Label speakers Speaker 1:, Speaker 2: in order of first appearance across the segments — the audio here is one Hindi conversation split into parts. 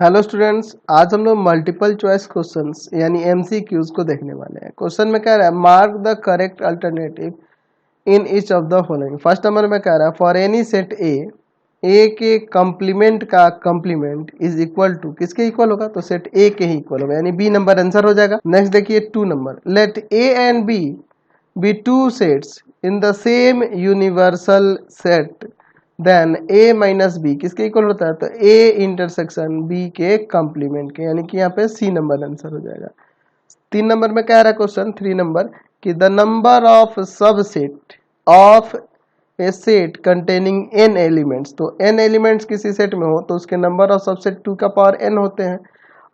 Speaker 1: हेलो स्टूडेंट्स, आज हम लोग मल्टीपल चॉइस क्वेश्चंस यानी एमसीक्यूज को देखने वाले हैं। क्वेश्चन में कह रहा है mark the correct alternative in each of the following. First number में कह रहा है फॉर एनी सेट ए के कंप्लीमेंट का कंप्लीमेंट इज इक्वल टू किसके इक्वल होगा, तो सेट ए के ही इक्वल होगा, यानी बी नंबर आंसर हो जाएगा। नेक्स्ट देखिए 2 number, let A and B two sets in the same universal set then A minus B किसके इक्वल होता है, तो ए इंटरसेक्शन बी के कंप्लीमेंट के, यानी कि यहाँ पे सी नंबर आंसर हो जाएगा। 3 नंबर में कह रहा है क्वेश्चन 3 नंबर कि the number of subset of A set containing n elements, तो n एलिमेंट्स किसी सेट में हो तो उसके नंबर ऑफ सबसेट 2 का पावर n होते हैं,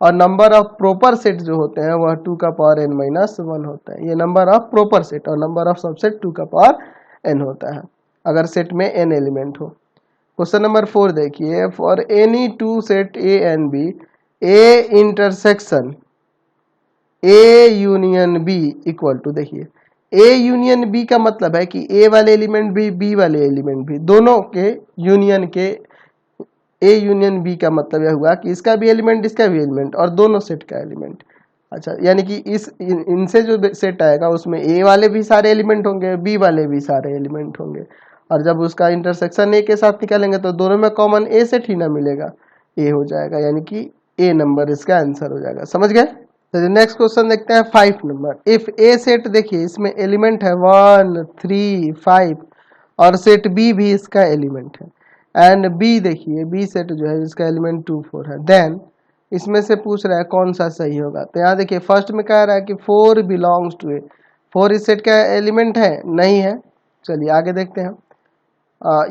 Speaker 1: और नंबर ऑफ प्रॉपर सेट जो होते हैं वह 2 का पावर n माइनस 1 होता है। ये नंबर ऑफ प्रॉपर सेट, और नंबर ऑफ सबसेट 2 का पावर n होता है अगर सेट में n एलिमेंट हो। क्वेश्चन नंबर 4 देखिए, for any two set A and B A intersection A union B equal to, देखिए ए यूनियन बी का मतलब है कि ए वाले एलिमेंट भी बी वाले एलिमेंट भी दोनों के यूनियन के, ए यूनियन बी का मतलब यह हुआ कि इसका भी एलिमेंट इसका भी एलिमेंट और दोनों सेट का एलिमेंट। अच्छा, यानी कि इनसे जो सेट आएगा उसमें ए वाले भी सारे एलिमेंट होंगे, बी वाले भी सारे एलिमेंट होंगे, और जब उसका इंटरसेक्शन ए के साथ निकालेंगे तो दोनों में कॉमन ए सेट ही ना मिलेगा, ए हो जाएगा, यानी कि ए नंबर इसका आंसर हो जाएगा। समझ गए? तो नेक्स्ट क्वेश्चन देखते हैं 5 नंबर। इफ ए सेट, देखिए इसमें एलिमेंट है 1 3 5 और सेट बी भी इसका एलिमेंट है, एंड बी देखिए बी सेट जो है इसका एलिमेंट 2 4 है, देन इसमें से पूछ रहा है कौन सा सही होगा। तो यहाँ देखिए फर्स्ट में कह रहा है कि 4 बिलोंग्स टू ए, 4 इस सेट का एलिमेंट है, नहीं है। चलिए आगे देखते हैं।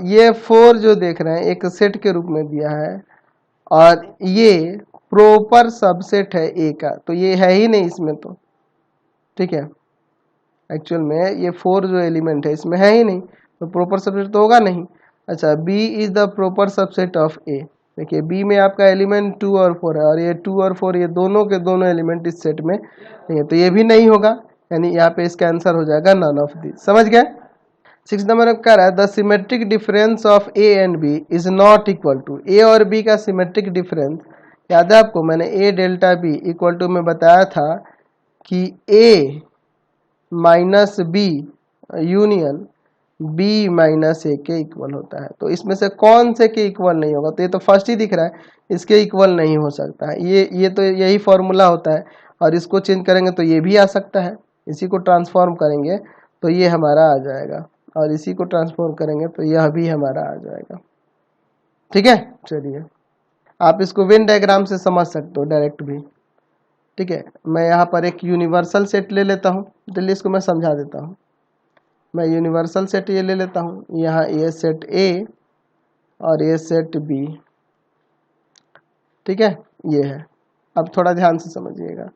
Speaker 1: ये 4 जो देख रहे हैं एक सेट के रूप में दिया है, और ये प्रॉपर सबसेट है ए का, तो ये है ही नहीं इसमें, तो ठीक है। एक्चुअल में ये 4 जो एलिमेंट है इसमें है ही नहीं, तो प्रॉपर सबसेट तो होगा नहीं। अच्छा, B is the proper subset of A, देखिए बी में आपका एलिमेंट 2 और 4 है, और ये 2 और 4 ये दोनों के दोनों एलिमेंट इस सेट में नहीं है, तो ये भी नहीं होगा, यानी यहाँ पे इसका आंसर हो जाएगा नन ऑफ दिस। समझ गए? 6 नंबर में कह रहा है the symmetric difference of A and B is not equal to, A और बी का सिमेट्रिक डिफरेंस याद है आपको, मैंने A delta B equal to में बताया था कि A minus B union B minus A के इक्वल होता है। तो इसमें से कौन से के इक्वल नहीं होगा, तो ये तो फर्स्ट ही दिख रहा है, इसके इक्वल नहीं हो सकता है। ये तो यही फॉर्मूला होता है, और इसको चेंज करेंगे तो ये भी आ सकता है, इसी को ट्रांसफॉर्म करेंगे तो ये हमारा आ जाएगा, और इसी को ट्रांसफॉर्म करेंगे तो यह भी हमारा आ जाएगा। ठीक है, चलिए आप इसको वेन डायग्राम से समझ सकते हो डायरेक्ट भी। ठीक है, मैं यहाँ पर एक यूनिवर्सल सेट ले लेता हूँ, चलिए इसको मैं समझा देता हूँ। मैं यूनिवर्सल सेट ये ले लेता हूँ, यहाँ ये सेट ए और ये सेट बी, ठीक है, ये है। अब थोड़ा ध्यान से समझिएगा,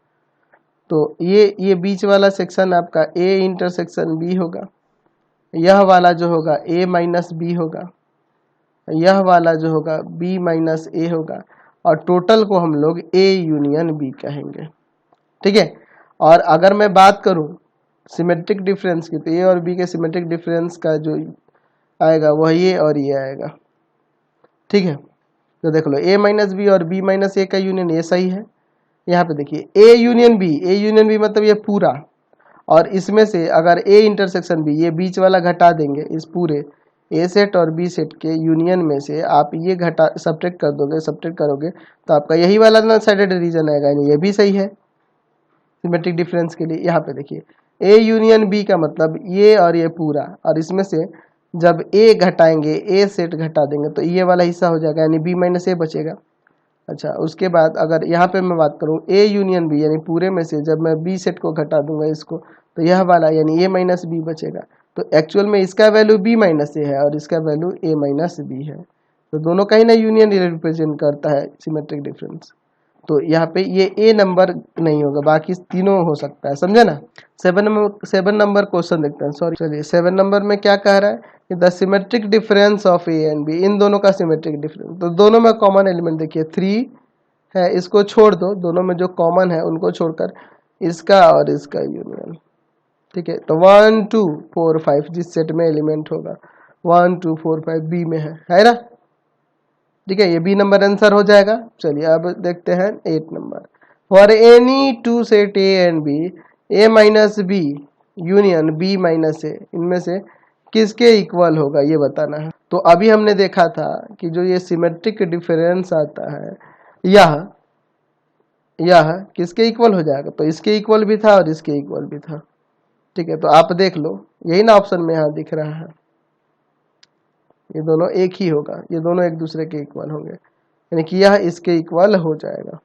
Speaker 1: तो ये बीच वाला सेक्शन आपका ए इंटरसेक्शन बी होगा, यह वाला जो होगा ए माइनस बी होगा, यह वाला जो होगा b माइनस ए होगा, और टोटल को हम लोग a यूनियन b कहेंगे। ठीक है, और अगर मैं बात करूं सिमेट्रिक डिफरेंस की, तो a और b के सिमेट्रिक डिफरेंस का जो आएगा वह ये और ये आएगा। ठीक है, तो देख लो a माइनस बी और b माइनस ए का यूनियन ये सही है। यहाँ पे देखिए a यूनियन b मतलब ये पूरा, और इसमें से अगर a इंटरसेक्शन b, ये बीच वाला घटा देंगे, इस पूरे ए सेट और बी सेट के यूनियन में से आप ये घटा सब्ट्रैक्ट कर दोगे, सब्ट्रैक्ट करोगे तो आपका यही वाला नॉन साइडेड रीजन आएगा, यानी ये भी सही है सिमेट्रिक डिफरेंस के लिए। यहाँ पे देखिए ए यूनियन बी का मतलब ये और ये पूरा, और इसमें से जब ए घटाएंगे, ए सेट घटा देंगे तो ये वाला हिस्सा हो जाएगा, यानी बी माइनस ए बचेगा। अच्छा, उसके बाद अगर यहाँ पे मैं बात करूँ ए यूनियन बी, यानी पूरे में से जब मैं बी सेट को घटा दूंगा इसको, तो यह वाला यानी ए माइनस बी बचेगा। तो एक्चुअल में इसका वैल्यू b माइनस ए है और इसका वैल्यू a माइनस बी है, तो दोनों का ही ना यूनियन रिप्रेजेंट करता है सिमेट्रिक डिफरेंस। तो यहाँ पे ये a नंबर नहीं होगा, बाकी तीनों हो सकता है, समझे ना। 7 नंबर क्वेश्चन देखते हैं, सॉरी चलिए 7 नंबर में क्या कह रहा है कि the symmetric difference of a and b, इन दोनों का सिमेट्रिक डिफरेंस, तो दोनों में कॉमन एलिमेंट देखिए 3 है, इसको छोड़ दो, दोनों में जो कॉमन है उनको छोड़कर इसका और इसका यूनियन। ठीक है, तो 1 2 4 5 जिस सेट में एलिमेंट होगा 1 2 4 5 बी में है ना। ठीक है, ये बी नंबर आंसर हो जाएगा। चलिए अब देखते हैं 8 number. For any two set A and B, A minus B union B minus A, इनमें से किसके इक्वल होगा ये बताना है। तो अभी हमने देखा था कि जो ये सिमेट्रिक डिफरेंस आता है यह किसके इक्वल हो जाएगा, तो इसके इक्वल भी था और इसके इक्वल भी था। ठीक है, तो आप देख लो, यही ना ऑप्शन में यहाँ दिख रहा है, ये दोनों एक ही होगा, ये दोनों एक दूसरे के इक्वल होंगे, यानी कि यह इसके इक्वल हो जाएगा।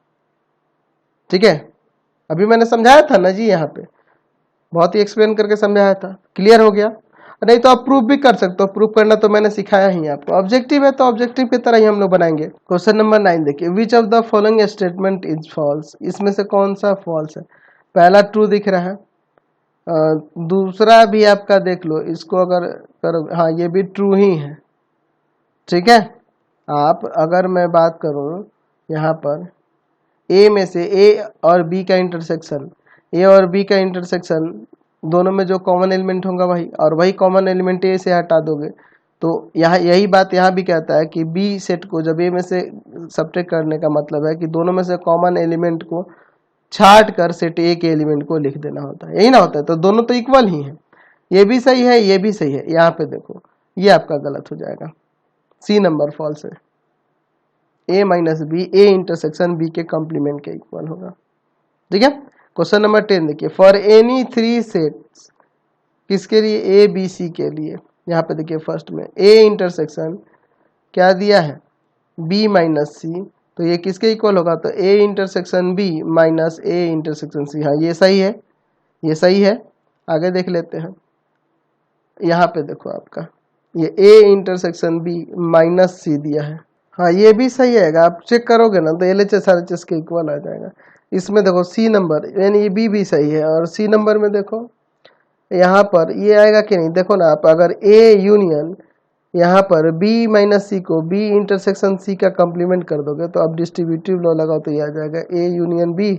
Speaker 1: ठीक है, अभी मैंने समझाया था ना जी, यहाँ पे बहुत ही एक्सप्लेन करके समझाया था, क्लियर हो गया। नहीं तो आप प्रूफ भी कर सकते हो, प्रूफ करना तो मैंने सिखाया ही आपको। ऑब्जेक्टिव है तो ऑब्जेक्टिव की तरह ही हम लोग बनाएंगे। क्वेश्चन नंबर 9 देखिए, which of the following statement is false, इसमें से कौन सा फॉल्स है। पहला ट्रू दिख रहा है, दूसरा भी आपका देख लो, इसको अगर करो, हाँ ये भी ट्रू ही है। ठीक है, आप अगर मैं बात करूं यहाँ पर ए में से ए और बी का इंटरसेक्शन, ए और बी का इंटरसेक्शन दोनों में जो कॉमन एलिमेंट होगा वही, और वही कॉमन एलिमेंट ए से हटा दोगे तो यहाँ यही बात यहाँ भी कहता है कि बी सेट को जब ए में से सब्ट्रैक्ट करने का मतलब है कि दोनों में से कॉमन एलिमेंट को छाट कर सेट ए के एलिमेंट को लिख देना होता है, यही ना होता है। तो दोनों तो इक्वल ही है, ये भी सही है ये भी सही है। यहाँ पे देखो ये आपका गलत हो जाएगा, सी नंबर फॉल्स है। A minus B A intersection B के कॉम्प्लीमेंट के इक्वल होगा। ठीक है, क्वेश्चन नंबर 10 देखिए, फॉर एनी थ्री सेट्स, किसके लिए, ए बी सी के लिए। यहाँ पे देखिए फर्स्ट में ए इंटरसेक्शन क्या दिया है, बी माइनस सी, तो ये किसके इक्वल होगा, तो A intersection B minus A intersection C. हाँ ये सही है, ये सही है। आगे देख लेते हैं, यहाँ पे देखो आपका ये ए इंटरसेक्शन बी माइनस सी दिया है, हाँ ये भी सही आएगा। आप चेक करोगे ना तो एलएचएस आरएचएस के इक्वल आ जाएगा। इसमें देखो सी नंबर यानी ये बी भी सही है, और सी नंबर में देखो यहाँ पर ये आएगा कि नहीं, देखो ना आप, अगर ए यूनियन यहाँ पर बी माइनस सी को बी इंटरसेक्शन सी का कॉम्प्लीमेंट कर दोगे तो अब डिस्ट्रीब्यूटिव लॉ लगाओ तो ये आ जाएगा A union B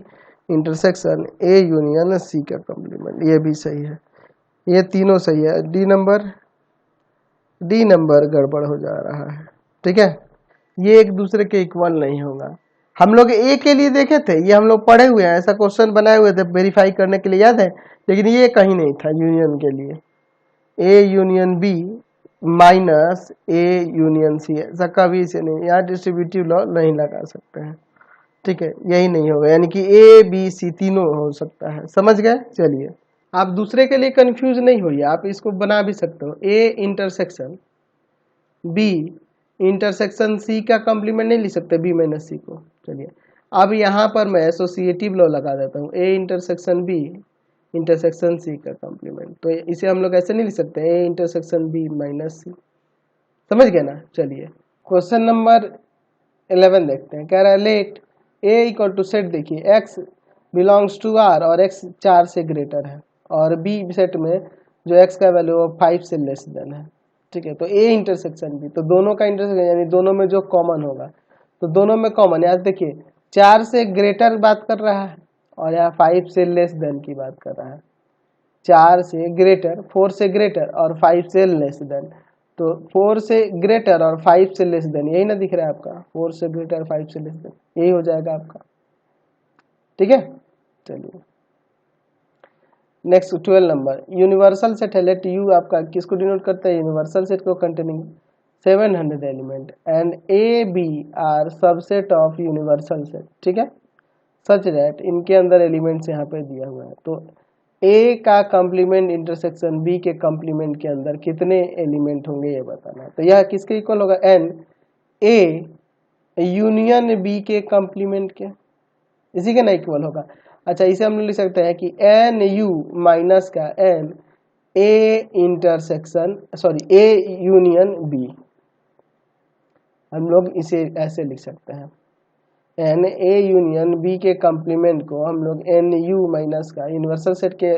Speaker 1: intersection A union C का कॉम्प्लीमेंट, ये भी सही है, ये तीनों सही है। डी नंबर गड़बड़ हो जा रहा है। ठीक है, ये एक दूसरे के इक्वल नहीं होगा। हम लोग ए के लिए देखे थे, ये हम लोग पढ़े हुए हैं, ऐसा क्वेश्चन बनाए हुए थे वेरीफाई करने के लिए, याद है, लेकिन ये कहीं नहीं था यूनियन के लिए, A union B minus A union C, ऐसा कभी से नहीं, यहाँ डिस्ट्रीब्यूटिव लॉ नहीं लगा सकते हैं। ठीक है, यही नहीं होगा, यानी कि ए बी सी तीनों हो सकता है, समझ गए। चलिए आप दूसरे के लिए कंफ्यूज नहीं होइए, आप इसको बना भी सकते हो, A intersection B intersection C का कॉम्प्लीमेंट नहीं लिख सकते बी माइनस सी को। चलिए अब यहाँ पर मैं एसोसिएटिव लॉ लगा देता हूँ, A intersection B intersection C का कॉम्प्लीमेंट, तो इसे हम लोग ऐसे नहीं लिख सकते ए इंटरसेक्शन बी माइनस सी, समझ गए ना। चलिए क्वेश्चन नंबर 11 देखते हैं, कह रहा है let A equal to set, देखिए एक्स बिलोंग्स टू आर और एक्स 4 से ग्रेटर है, और बी सेट में जो एक्स का वैल्यू 5 से लेस देन है। ठीक है, तो ए इंटरसेक्शन बी, तो दोनों का इंटरसेक्शन यानी दोनों में जो कॉमन होगा, तो दोनों में कॉमन, यार देखिए 4 से ग्रेटर बात कर रहा है और यहाँ 5 से लेस देन की बात कर रहा है। 4 से ग्रेटर, 4 से ग्रेटर और 5 से लेस देन, तो 4 से ग्रेटर और 5 से लेस देन, यही ना दिख रहा है आपका, 4 से ग्रेटर 5 से लेस देन, यही हो जाएगा आपका। ठीक है, चलिए नेक्स्ट 12 नंबर, यूनिवर्सल सेट है, लेट यू आपका किसको डिनोट करता है, यूनिवर्सल सेट को containing 700 element and A B are subset of universal set. ठीक है, सच दैट इनके अंदर एलिमेंट्स यहाँ पे दिया हुआ है, तो ए का कॉम्प्लीमेंट इंटरसेक्शन बी के कॉम्प्लीमेंट के अंदर कितने एलिमेंट होंगे ये बताना है। तो यह किसके इक्वल होगा, एन ए यूनियन बी के कॉम्प्लीमेंट के, इसी के ना इक्वल होगा। अच्छा इसे हम लिख सकते हैं कि एन यू माइनस का n A intersection sorry A union B, हम लोग इसे ऐसे लिख सकते हैं, एन ए यूनियन बी के कॉम्प्लीमेंट को हम लोग एन यू माइनस का यूनिवर्सल सेट के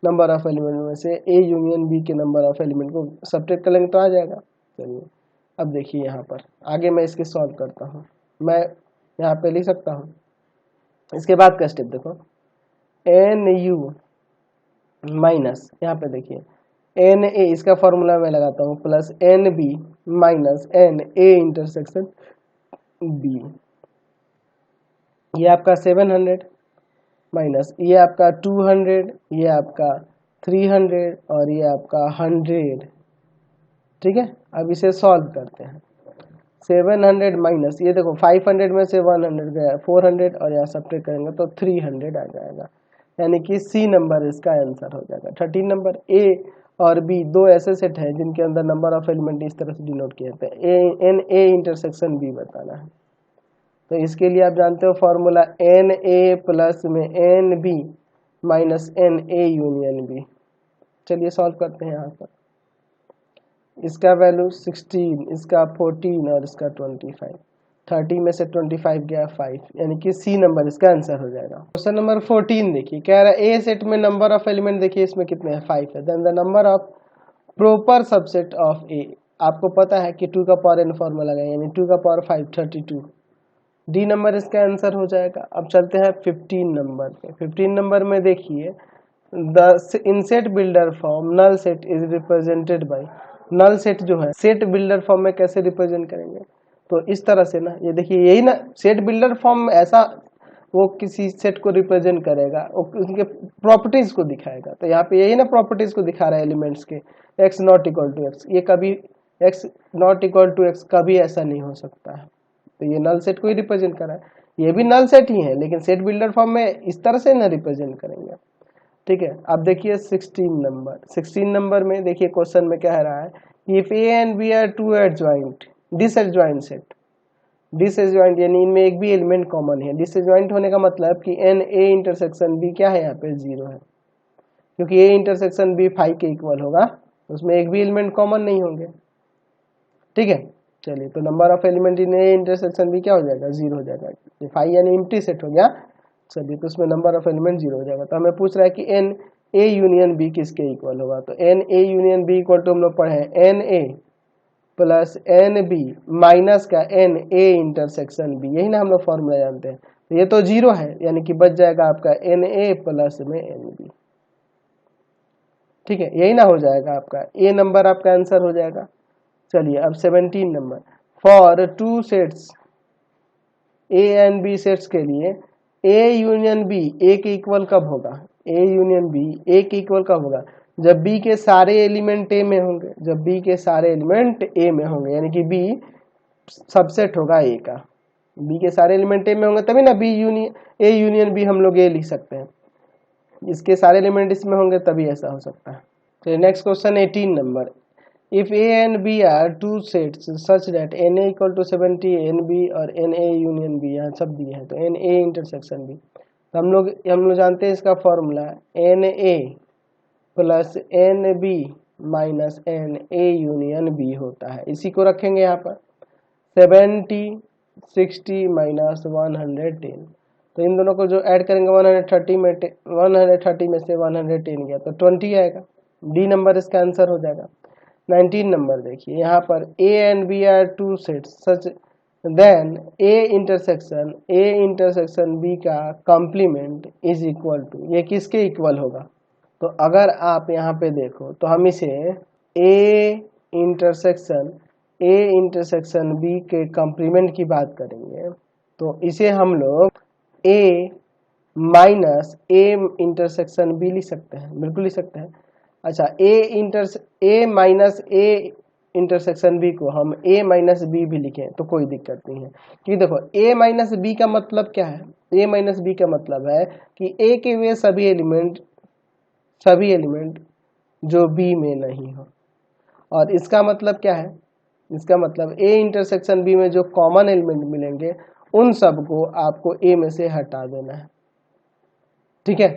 Speaker 1: नंबर ऑफ एलिमेंट में से ए यूनियन बी के नंबर ऑफ एलिमेंट को सब्ट्रैक्ट कर लेंगे तो आ जाएगा। चलिए अब देखिए यहाँ पर आगे मैं इसके सॉल्व करता हूँ, मैं यहाँ पे लिख सकता हूँ, इसके बाद का स्टेप देखो, एन यू माइनस यहाँ पे देखिए एन ए, इसका फॉर्मूला मैं लगाता हूँ, plus n B minus n A intersection B, ये आपका 700 माइनस ये आपका 200, ये आपका 300 और ये आपका 100। ठीक है, अब इसे सॉल्व करते हैं। 700 माइनस ये देखो 500 में से 100 गया 400 और यहाँ सब्ट्रैक्ट करेंगे तो 300 आ जाएगा, यानी कि सी नंबर इसका आंसर हो जाएगा। 13 नंबर। ए और बी दो ऐसे सेट हैं जिनके अंदर नंबर ऑफ एलिमेंट इस तरह से डिनोट किए जाते हैं। एन ए इंटरसेक्शन बी बताना है, तो इसके लिए आप जानते हो फॉर्मूला एन ए प्लस में n B minus n A union B. चलिए सॉल्व करते हैं। यहाँ पर इसका वैल्यू 16, इसका 14 और इसका 25। 30 में से 25 गया 5, यानी कि सी नंबर इसका आंसर हो जाएगा। क्वेश्चन नंबर 14 देखिए, कह रहा है ए सेट में नंबर ऑफ एलिमेंट देखिए इसमें कितने हैं 5 है। Then the number of proper subset of A, आपको पता है कि 2 का पावर n फॉर्मूला लगाएंगे, यानी 2 का पावर 5 32। डी नंबर इसका आंसर हो जाएगा। अब चलते हैं 15 नंबर पे। 15 नंबर में देखिए the in set builder form null set is represented by, null set जो है सेट बिल्डर फॉर्म में कैसे रिप्रेजेंट करेंगे, तो इस तरह से ना, ये देखिए यही ना सेट बिल्डर फॉर्म ऐसा वो किसी सेट को रिप्रेजेंट करेगा, उनके प्रॉपर्टीज को दिखाएगा। तो यहाँ पे यही ना प्रॉपर्टीज को दिखा रहा है एलिमेंट्स के, x not equal to x, ये कभी x not equal to x कभी ऐसा नहीं हो सकता है। तो ये नल सेट को ही रिप्रेजेंट कर रहा है, ये भी नल सेट ही है लेकिन सेट बिल्डर फॉर्म में इस तरह से ना रिप्रेजेंट करेंगे। ठीक है, अब देखिए 16 नंबर। 16 नंबर में देखिए क्वेश्चन में क्या रहा है, if A and B are two adjoint disjoint set, disjoint यानी इनमें एक भी एलिमेंट कॉमन है। डिसएडजॉइंट होने का मतलब कि एन ए इंटरसेक्शन बी क्या है, यहाँ पे 0 है, क्योंकि ए इंटरसेक्शन बी 5 के इक्वल होगा, उसमें एक भी एलिमेंट कॉमन नहीं होंगे। ठीक है, चलिए तो number of element in A intersection B क्या हो जाएगा 0 हो जाएगा, 5 यानी एम्प्टी सेट हो गया। चलिए तो उसमें नंबर ऑफ एलिमेंट 0 हो जाएगा। तो हमें पूछ रहा है कि एन ए यूनियन बी किसके इक्वल होगा, तो n A union B equal to हम लोग पढ़े n A plus n B minus का एन ए इंटरसेक्शन बी, यही ना हम लोग फॉर्मूला जानते हैं। तो ये तो 0 है, यानी कि बच जाएगा आपका एन ए प्लस में एन बी। ठीक है, यही ना हो जाएगा आपका ए नंबर आपका आंसर हो जाएगा। चलिए अब 17 number, for two sets A and B sets के लिए ए यूनियन बी ए के इक्वल कब होगा, ए यूनियन बी ए के इक्वल कब होगा, जब बी के सारे एलिमेंट ए में होंगे, जब बी के सारे एलिमेंट ए में होंगे, यानी कि बी सबसेट होगा ए का। बी के सारे एलिमेंट ए में होंगे तभी ना B union A union B हम लोग ए लिख सकते हैं, इसके सारे एलिमेंट इसमें होंगे तभी ऐसा हो सकता है। तो next question 18 number, if A and B are two sets such that NA equal to 70 NB और NA union B, यहाँ सब दिए हैं तो NA intersection B, तो हम लोग जानते हैं इसका formula NA plus NB minus NA union B होता है। इसी को रखेंगे यहाँ पर 70 60 माइनस 110, तो इन दोनों को जो ऐड करेंगे 130 में 130 में से 110 गया तो 20 आएगा। डी नंबर इसका आंसर हो जाएगा। 19 नंबर देखिए, यहाँ पर A and B are two sets such then A intersection B का कॉम्प्लीमेंट इज इक्वल टू, ये किसके इक्वल होगा, तो अगर आप यहाँ पे देखो तो हम इसे ए इंटरसेक्शन बी के कॉम्प्लीमेंट की बात करेंगे, तो इसे हम लोग ए माइनस ए इंटरसेक्शन बी लिख सकते हैं, बिल्कुल लिख सकते हैं। अच्छा, ए माइनस ए इंटरसेक्शन बी को हम ए माइनस बी भी लिखें तो कोई दिक्कत नहीं है, क्योंकि देखो ए माइनस बी का मतलब क्या है, ए माइनस बी का मतलब है कि ए के वे सभी एलिमेंट जो बी में नहीं हो, और इसका मतलब क्या है, इसका मतलब ए इंटरसेक्शन बी में जो कॉमन एलिमेंट मिलेंगे उन सबको आपको ए में से हटा देना है। ठीक है,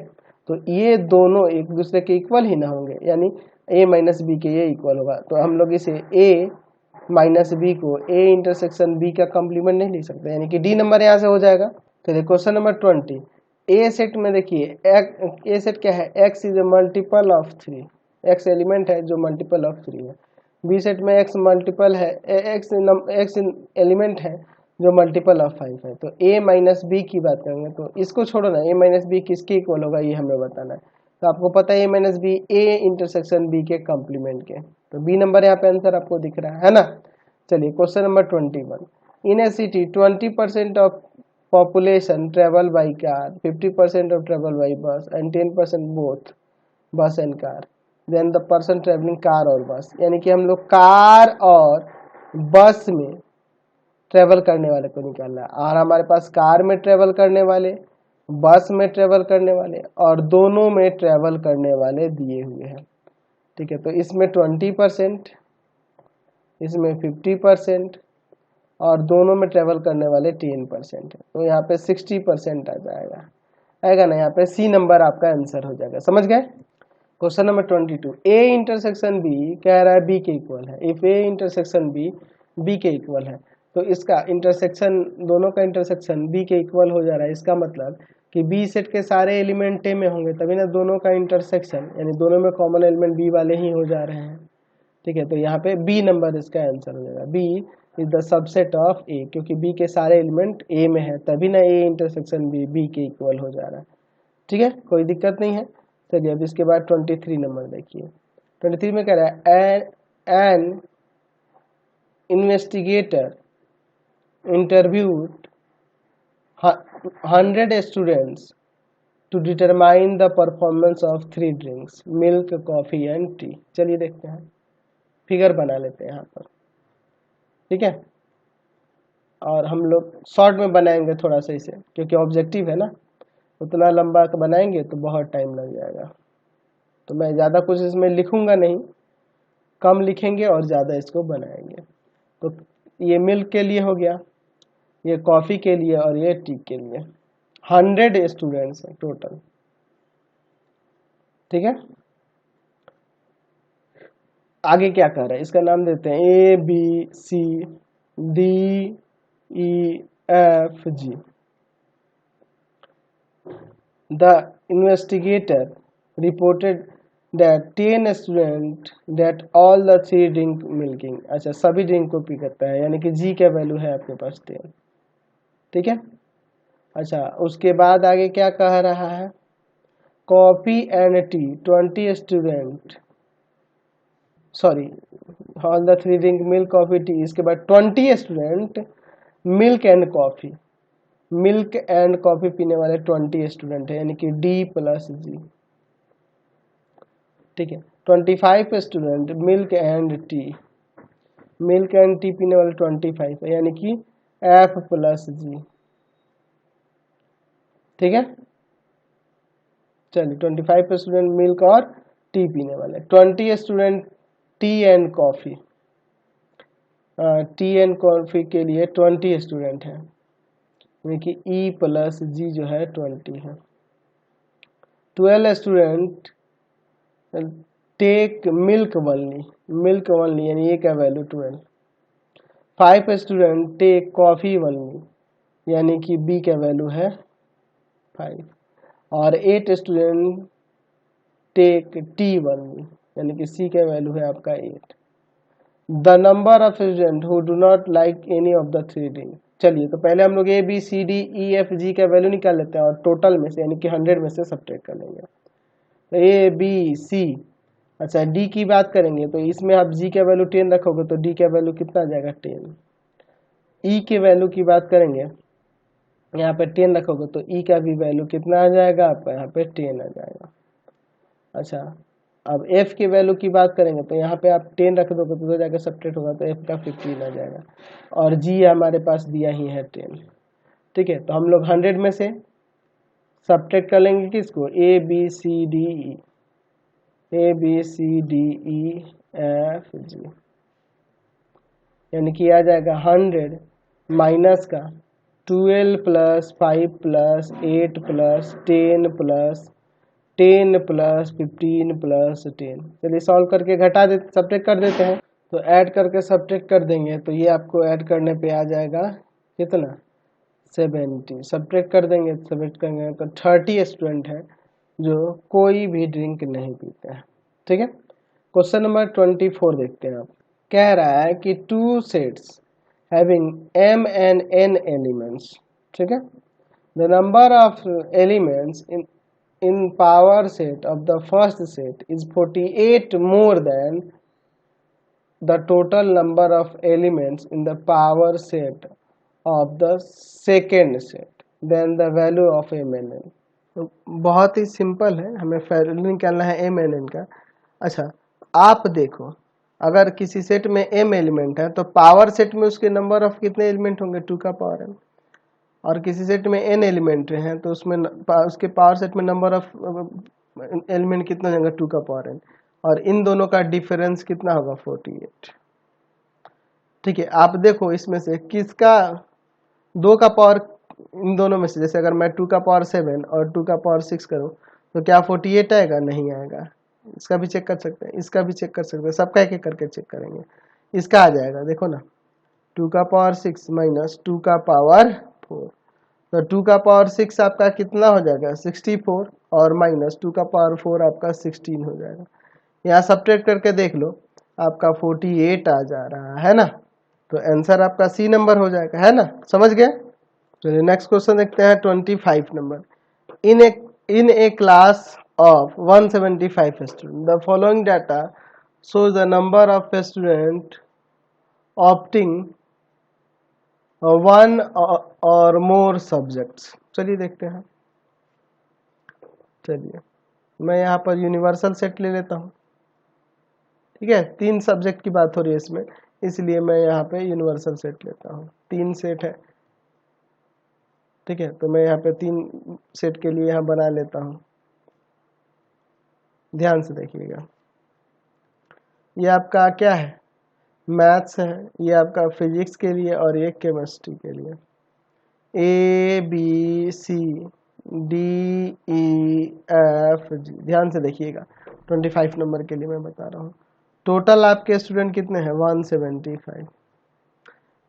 Speaker 1: तो ये दोनों एक दूसरे के इक्वल ही ना होंगे, यानी a माइनस बी के ये इक्वल होगा, तो हम लोग इसे a माइनस बी को a इंटरसेक्शन b का कॉम्प्लीमेंट नहीं लिख सकते, यानी कि डी नंबर यहाँ से हो जाएगा। चलिए क्वेश्चन नंबर 20, ए सेट में देखिए ए सेट क्या है, x is a multiple of 3, x element है जो मल्टीपल ऑफ 3 है। बी सेट में x मल्टीपल है, x एलिमेंट है जो मल्टीपल ऑफ 5 है। तो a माइनस बी की बात करेंगे तो इसको छोड़ो ना, a माइनस बी किसके इक्वल होगा ये हमें बताना है। तो आपको पता है a minus B a intersection b के कॉम्प्लीमेंट के, तो बी नंबर यहाँ पे आंसर आपको दिख रहा है ना। चलिए question number 21, In a city, 20% of population travel by car, 50% of travel by bus, and 10% both bus and car. Then the person travelling car और बस, यानी कि हम लोग कार और बस में ट्रेवल करने वाले को निकालना है. और हमारे पास कार में ट्रेवल करने वाले, बस में ट्रेवल करने वाले और दोनों में ट्रेवल करने वाले दिए हुए हैं. ठीक है, तो इसमें 20%, इसमें 50% और दोनों में ट्रेवल करने वाले 10% है. तो यहाँ पे 60% आ जाएगा, आएगा ना. यहाँ पे सी नंबर आपका आंसर हो जाएगा. समझ गए. Question number 22, A intersection B कह रहा है बी के इक्वल है. इफ ए इंटरसेक्शन बी के इक्वल है, तो इसका इंटरसेक्शन, दोनों का इंटरसेक्शन बी के इक्वल हो जा रहा है. इसका मतलब कि बी सेट के सारे एलिमेंट ए में होंगे, तभी ना दोनों का इंटरसेक्शन, यानी दोनों में कॉमन एलिमेंट बी वाले ही हो जा रहे हैं. ठीक है, तो यहाँ पे बी नंबर इसका आंसर हो जाएगा. B is the subset of A, क्योंकि बी के सारे एलिमेंट ए में है, तभी ना ए इंटरसेक्शन बी के इक्वल हो जा रहा है. ठीक है, कोई दिक्कत नहीं है. चलिए अब इसके बाद 23 नंबर देखिए. 23 में कह रहा है an investigator interviewed 100 students to determine the performance of 3 drinks, milk, coffee and tea. चलिए देखते हैं, फिगर बना लेते हैं यहाँ पर. ठीक है, और हम लोग शॉर्ट में बनाएंगे थोड़ा सा इसे, क्योंकि ऑब्जेक्टिव है ना. उतना लंबा बनाएंगे तो बहुत टाइम लग जाएगा. तो मैं ज़्यादा कुछ इसमें लिखूंगा नहीं, कम लिखेंगे और ज़्यादा इसको बनाएंगे. तो ये मिल्क के लिए हो गया, ये कॉफ़ी के लिए और ये टी के लिए. 100 स्टूडेंट्स हैं टोटल. ठीक है, आगे क्या कर रहा है, इसका नाम देते हैं A B C D E F G. The investigator reported that 10 student that all the 3 drink milking. अच्छा, सभी ड्रिंक को पी करता है, यानी कि जी का वैल्यू है आपके पास 10. ठीक है. अच्छा, उसके बाद आगे क्या कह रहा है, coffee and T 20 student, sorry all the 3 drink milk coffee tea. इसके बाद 20 student milk and coffee, milk and coffee पीने वाले 20 स्टूडेंट है, यानी कि डी प्लस जी. ठीक है, 25 student milk and T, milk and T पीने वाले 25 है, यानी कि एफ प्लस जी. ठीक है, चलिए 25 स्टूडेंट मिल्क और टी पीने वाले. 20 student T and coffee, T and coffee के लिए 20 स्टूडेंट हैं, यानी कि ई प्लस जी जो है 20 है. 12 student take milk only, milk only यानी ए का value 12. 5 student take coffee only, यानी कि बी का वैल्यू है 5. और 8 स्टूडेंट टेक टी ओनली, यानी कि सी का वैल्यू है आपका 8. The number of student who do not like any of the 3 drink. चलिए, तो पहले हम लोग A B C D E F G का वैल्यू निकाल लेते हैं और टोटल में से, यानी कि 100 में से सब्ट्रैक्ट कर लेंगे. तो ए बी सी, अच्छा डी की बात करेंगे तो इसमें आप जी का वैल्यू 10 रखोगे तो डी का वैल्यू कितना आ जाएगा 10. ई के वैल्यू की बात करेंगे, यहाँ पे 10 रखोगे तो ई का भी वैल्यू कितना आ जाएगा आपका, यहाँ पे 10 आ जाएगा. अच्छा, अब एफ के वैल्यू की बात करेंगे तो यहाँ पे आप 10 रख दोगे तो 2 जाकर सब्ट्रैक्ट होगा तो एफ का 15 आ जाएगा. और जी हमारे पास दिया ही है 10. ठीक है, तो हम लोग 100 में से सब्ट्रैक्ट कर लेंगे किसको, A B C D E, A B C D E F G, यानी कि आ जाएगा 100 माइनस का 12 plus 5 plus 8 plus 10 plus 10 plus 15 plus 10. चलिए सॉल्व करके घटा दे, सब्ट्रैक्ट कर देते हैं. तो ऐड करके सब्ट्रैक्ट कर देंगे तो ये आपको ऐड करने पे आ जाएगा कितना 70. सब्ट्रैक्ट कर देंगे, सब्ट्रैक्ट करेंगे तो 30 स्टूडेंट है जो कोई भी ड्रिंक नहीं पीते हैं. ठीक है, क्वेश्चन नंबर 24 देखते हैं. आप कह रहा है कि 2 sets having m and n elements. ठीक है, the number of elements in power set of the first set is 48 more than the total number of elements in the power set of the second set then the value of mn। तो बहुत ही सिंपल है, हमें वैल्यू निकालना है mn का। अच्छा आप देखो, अगर किसी सेट में m एलिमेंट है तो पावर सेट में उसके नंबर ऑफ कितने एलिमेंट होंगे, 2 का पावर n। और किसी सेट में n एलिमेंट हैं तो उसमें उसके पावर सेट में नंबर ऑफ एलिमेंट कितना होगा, 2 का पावर n। और इन दोनों का डिफरेंस कितना होगा, 48। ठीक है, आप देखो इसमें से किसका 2 का पावर, इन दोनों में से, जैसे अगर मैं 2 का पावर 7 और 2 का पावर 6 करूं तो क्या 48 आएगा, नहीं आएगा। इसका भी चेक कर सकते हैं, इसका भी चेक कर सकते हैं, सबका एक एक करके चेक करेंगे। इसका आ जाएगा, देखो ना, 2 का पावर 6 माइनस 2 का पावर 4, तो 2 का पावर 6 आपका कितना हो जाएगा, 64, और माइनस 2 का पावर 4 आपका 16 हो जाएगा। यहाँ सब्ट्रैक्ट करके देख लो, आपका 48 आ जा रहा है ना, तो आंसर आपका सी नंबर हो जाएगा, है ना, समझ गए। चलिए नेक्स्ट क्वेश्चन देखते हैं, 25 number. In A class of 175 students, the following data shows the number of students opting one or more subjects। चलिए देखते हैं। चलिए मैं यहाँ पर यूनिवर्सल सेट ले लेता हूँ। ठीक है, 3 सब्जेक्ट की बात हो रही है इसमें, इसलिए मैं यहाँ पे यूनिवर्सल सेट लेता हूँ। 3 सेट है, ठीक है, तो मैं यहाँ पे 3 सेट के लिए यहाँ बना लेता हूँ। ध्यान से देखिएगा, ये आपका क्या है, मैथ्स है, ये आपका फिजिक्स के लिए और ये केमिस्ट्री के लिए। A B C D E F G, ध्यान से देखिएगा। 25 नंबर के लिए मैं बता रहा हूँ। टोटल आपके स्टूडेंट कितने हैं, 175।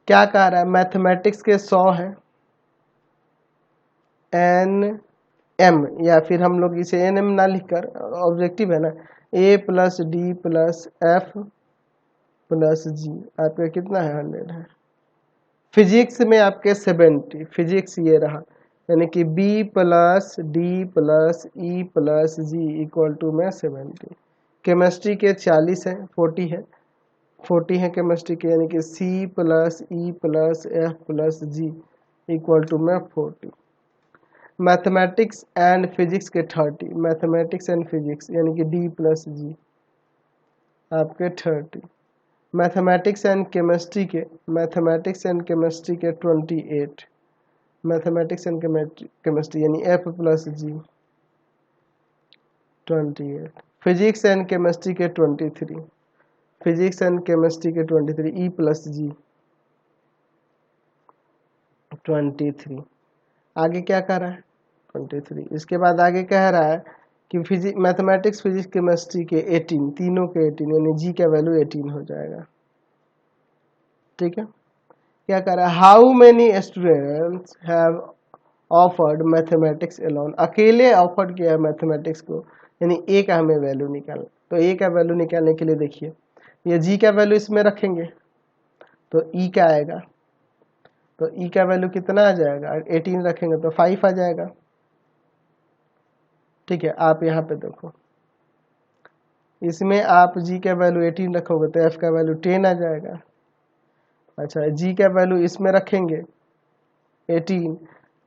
Speaker 1: क्या कह रहा है, मैथमेटिक्स के 100 है, एन एम, या फिर हम लोग इसे एन एम ना लिखकर, ऑब्जेक्टिव है ना, A plus D plus F plus G, आपका कितना है, 100 है। फिजिक्स में आपके 70, फिजिक्स ये रहा, यानी कि B plus D plus E plus G equal to में 70। केमिस्ट्री के 40 है, 40 है केमिस्ट्री के, यानी कि C plus E plus F plus G equal to में 40। मैथमेटिक्स एंड फिजिक्स के 30, मैथमेटिक्स एंड फिजिक्स यानी कि डी प्लस जी आपके 30। मैथमेटिक्स एंड केमिस्ट्री के 28, मैथमेटिक्स एंड केमिस्ट्री यानी F plus G 28। Physics and chemistry के 23, फिजिक्स एंड केमिस्ट्री के 23, ई प्लस जी 23। आगे क्या कर रहा है, 23। इसके बाद आगे कह रहा है कि फिजिक्स, मैथमेटिक्स, फिजिक्स, केमिस्ट्री के 18, तीनों के 18, यानी जी का वैल्यू 18 हो जाएगा। ठीक है, क्या कह रहा है, how many students have offered mathematics alone, अकेले ऑफर्ड किया है मैथमेटिक्स को, यानी ए का हमें वैल्यू निकालना। तो ए का वैल्यू निकालने के लिए देखिए, ये जी का वैल्यू इसमें रखेंगे तो ई का आएगा, तो ई का वैल्यू कितना आ जाएगा, 18 रखेंगे तो 5 आ जाएगा। ठीक है, आप यहाँ पे देखो, इसमें आप जी का वैल्यू 18 रखोगे तो एफ का वैल्यू 10 आ जाएगा। अच्छा, जी का वैल्यू इसमें रखेंगे 18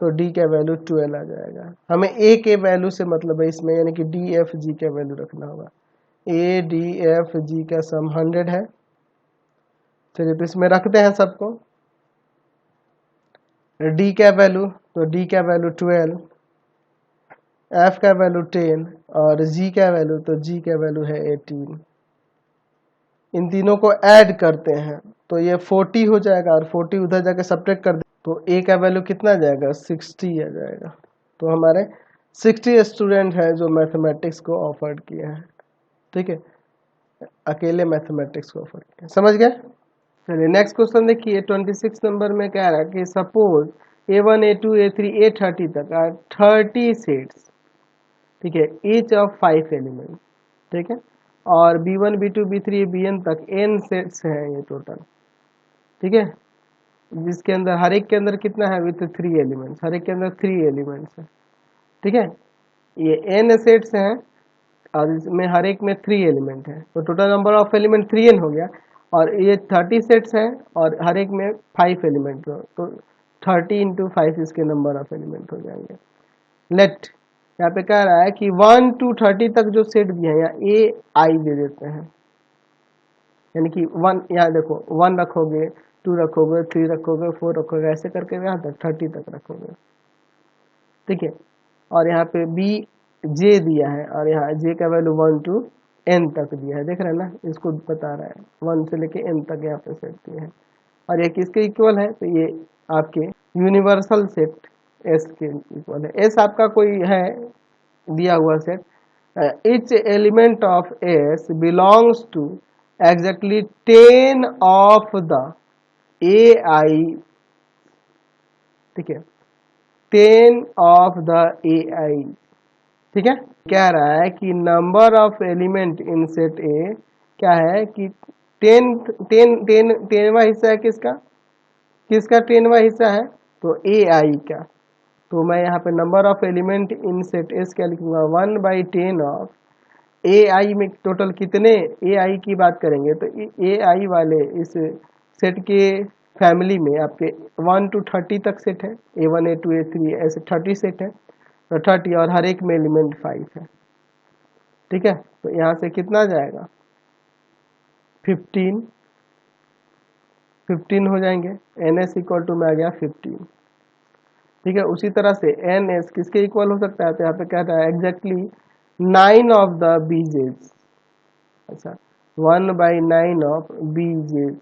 Speaker 1: तो डी का वैल्यू 12 आ जाएगा। हमें ए के वैल्यू से मतलब है इसमें, यानी कि डी एफ जी का वैल्यू रखना होगा। ए डी एफ जी का सम 100 है। चलिए तो इसमें रखते हैं सबको, डी का वैल्यू, तो डी का वैल्यू 12, एफ का वैल्यू 10 और जी का वैल्यू, तो जी का वैल्यू है 18। इन तीनों को ऐड करते हैं तो ये 40 हो जाएगा, और 40 उधर जाके सब्ट्रैक्ट कर दे तो ए का वैल्यू कितना आ जाएगा, 60 आ जाएगा। तो हमारे 60 स्टूडेंट हैं जो मैथमेटिक्स को ऑफर्ड किए हैं। ठीक है, अकेले मैथमेटिक्स को ऑफर किया, समझ गए। चलिए नेक्स्ट क्वेश्चन देखिए, 26 नंबर में कह रहा है कि suppose A1 A2 A3 A30 तक आर 30 सेट्स, ठीक है, ईच ऑफ 5 एलिमेंट, ठीक है, और B1 B2 B3 Bn तक n सेट्स हैं ये टोटल। ठीक है, जिसके अंदर हर एक के अंदर कितना है, विथ 3 एलिमेंट्स, हर एक के अंदर 3 एलिमेंट्स है। ठीक है, ये n सेट्स हैं और इसमें हर एक में 3 एलिमेंट है, तो total number of element 3n हो गया। और ये 30 सेट्स हैं और हर एक में 5 एलिमेंट हो, तो 30 इंटू 5 इसके नंबर ऑफ एलिमेंट हो जाएंगे। लेट यहाँ पे कह रहा है कि 1 to 30 तक जो सेट दिया है यहाँ ए आई दे देते हैं, यानी कि 1 यहाँ देखो 1 रखोगे, 2 रखोगे, 3 रखोगे, 4 रखोगे, ऐसे करके यहाँ तक 30 तक रखोगे, ठीक है। और यहाँ पे बी जे दिया है और यहाँ जे का वैल्यू 1 to n तक दिया है, देख रहे हैं ना, इसको बता रहा है 1 से लेके n तक यहाँ पे सेट दिया है। और ये किसके इक्वल है, तो ये आपके यूनिवर्सल सेट एस के इक्वल है। एस आपका कोई है दिया हुआ set, each element of S belongs to exactly 10 of the AI, ठीक है, 10 of the AI, ठीक है। कह रहा है कि number of element in set ए क्या है कि 10वां हिस्सा है किसका, किसका 10वां हिस्सा है, तो ए आई का। तो मैं यहाँ पे number of element in set S क्या लिखूंगा, 1/10 ऑफ ए आई में टोटल कितने ए आई की बात करेंगे, तो ए आई वाले इस सेट के फैमिली में आपके 1 to 30 तक सेट है, A1 A2 A3 ऐसे 30 सेट है, तो 30 और हर एक में एलिमेंट 5 है, ठीक है। तो यहाँ से कितना जाएगा 15 हो जाएंगे, एन एस इक्वल टू में आ गया 15, ठीक है। उसी तरह से एन एस किसके इक्वल हो सकता है, तो यहाँ पे कहता है एग्जैक्टली 9 ऑफ द बीजेज, अच्छा 1/9 ऑफ बीजेज,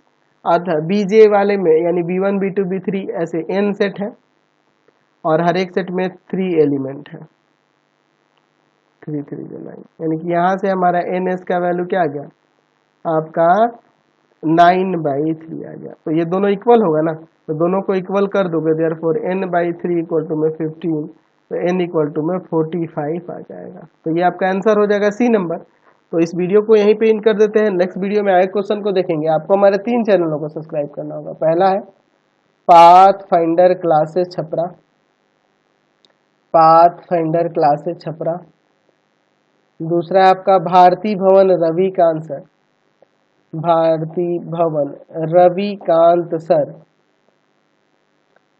Speaker 1: अतः बीजे वाले में यानी B1 B2 B3 ऐसे n सेट है और हर एक सेट में 3 एलिमेंट है, 3 जो लाइन, यानी कि यहाँ से हमारा एन एस का वैल्यू क्या आ गया आपका 9/3 आ गया। तो ये दोनों इक्वल होगा ना, तो दोनों को इक्वल कर दोगे, देयरफॉर n/3 इक्वल टू में 15, तो n इक्वल टू में 45 आ जाएगा। तो ये आपका आंसर हो जाएगा सी नंबर। तो इस वीडियो को यहीं पे इन कर देते हैं, नेक्स्ट वीडियो में आए क्वेश्चन को देखेंगे। आपको हमारे 3 चैनलों को सब्सक्राइब करना होगा। पहला है path finder classes Chhapra, path finder classes Chhapra. दूसरा है आपका भारती भवन रविकांत सर, भारती भवन रविकांत सर,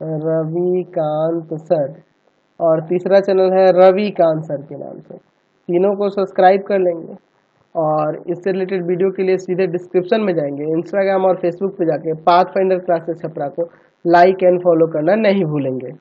Speaker 1: रविकांत सर। और तीसरा चैनल है रविकांत सर के नाम से। तीनों को सब्सक्राइब कर लेंगे और इससे रिलेटेड वीडियो के लिए सीधे डिस्क्रिप्शन में जाएंगे, इंस्टाग्राम और फेसबुक पे जाके पाथ फाइंडर क्लासेस छपरा को लाइक एंड फॉलो करना नहीं भूलेंगे।